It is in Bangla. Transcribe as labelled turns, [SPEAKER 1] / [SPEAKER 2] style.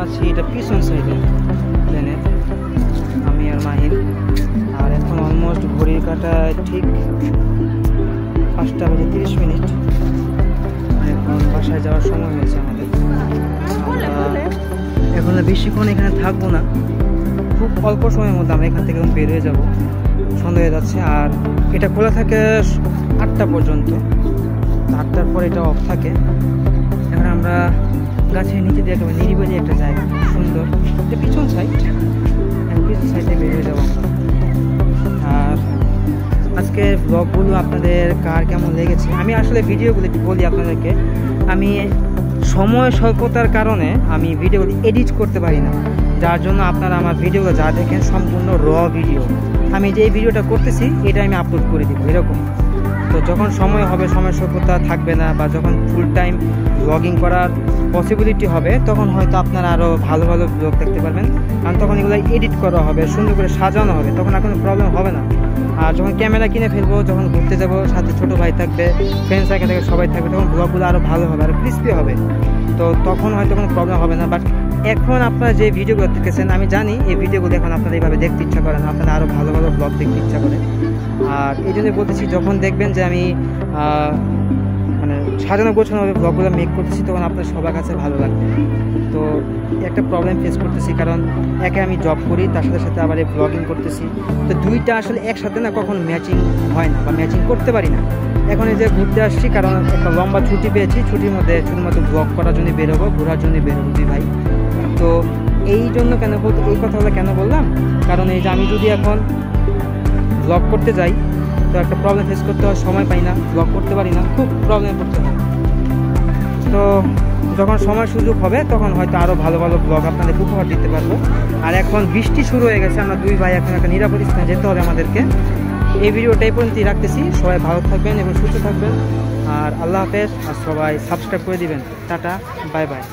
[SPEAKER 1] আছি এটা পিছন সাইডে প্লেনের, আমি আর মাহিন। আর এখন অলমোস্ট ঘড়ির কাঁটায় ঠিক 5:30 এখন বাসায় যাওয়ার সময় হয়েছে আমাদের। এখন বেশিক্ষণ এখানে থাকবো না, খুব অল্প সময়ের মধ্যে আমরা এখান থেকে বের হয়ে যাবো, সন্ধ্যা হয়ে যাচ্ছে। আর এটা খোলা থাকে 8টা পর্যন্ত, 8টার পর এটা অফ থাকে। এখন আমরা গাছের নিচে দিয়ে একেবারে নিরিবিলি একটা জায়গা, সুন্দর, এটা পিছন সাইড, পিছন সাইডে বের হয়ে যাবো আমরা। আর আজকের ব্লগগুলো আপনাদের কার কেমন লেগেছে, আমি আসলে ভিডিওগুলো একটু বলি আপনাদেরকে, আমি সময় স্বল্পতার কারণে আমি ভিডিওগুলো এডিট করতে পারি না, যার জন্য আপনারা আমার ভিডিওগুলো যা দেখেন সম্পূর্ণ র ভিডিও। আমি যে এই ভিডিওটা করতেছি এটা আমি আপলোড করে দিব এরকম। তো যখন সময় হবে, সময় স্বল্পতা থাকবে না, বা যখন ফুল টাইম ব্লগিং করার পসিবিলিটি হবে, তখন হয়তো আপনারা আরও ভালো ভালো ব্লগ দেখতে পারবেন, কারণ তখন এগুলো এডিট করা হবে, সুন্দর করে সাজানো হবে, তখন আর কোনো প্রবলেম হবে না। আর যখন ক্যামেরা কিনে ফেলবো, যখন ঘুরতে যাবো, সাথে ছোটো ভাই থাকবে, ফ্রেন্ড সার্কেল থেকে সবাই থাকবে, তখন ব্লগগুলো আরও ভালো হবে, আরও ক্রিস্পি হবে, তো তখন হয়তো কোনো প্রবলেম হবে না। বাট এখন আপনারা যে ভিডিওগুলো দেখতেছেন, আমি জানি এই ভিডিওগুলো এখন আপনারা এইভাবে দেখতে ইচ্ছা করে না, আপনারা আরও ভালো ভালো ব্লগ দেখতে ইচ্ছা করে। আর এই জন্যই বলতেছি, যখন দেখবেন যে আমি মানে সাজানো গোছানোভাবে ব্লগগুলো মেক করতেছি, তখন আপনার সবার কাছে ভালো লাগবে। তো একটা প্রবলেম ফেস করতেছি, কারণ একে আমি জব করি, তার সাথে সাথে আবার এই ব্লগিং করতেছি, তো দুইটা আসলে একসাথে না কখনো ম্যাচিং হয় না, বা ম্যাচিং করতে পারি না। এখন এই যে ঘুরতে আসছি, কারণ একটা লম্বা ছুটি পেয়েছি, ছুটির মধ্যে শুধুমাত্র ব্লগ করার জন্য বেরোবো, ঘোরার জন্য বেরোবো দুই ভাই। তো এই জন্য কেন বলতো, এই কথাগুলো কেন বললাম, কারণ এই যে আমি যদি এখন ব্লগ করতে যাই, তো একটা প্রবলেম ফেস করতে হয়, সময় পাই না, ব্লগ করতে পারি না, খুব প্রবলেম করতে হয়। তো যখন সময় সুযোগ হবে, তখন হয়তো আরও ভালো ভালো ব্লগ আপনাদের উপহার দিতে পারবো। আর এখন বৃষ্টি শুরু হয়ে গেছে, আমরা দুই ভাই এখন একটা নিরাপদ স্থানে যেতে হবে আমাদেরকে। এই ভিডিওটা এই পর্যন্তই রাখতেছি, সবাই ভালো থাকবেন এবং সুস্থ থাকবেন, আর আল্লাহ হাফেজ। আর সবাই সাবস্ক্রাইব করে দিবেন। Tata, bye bye.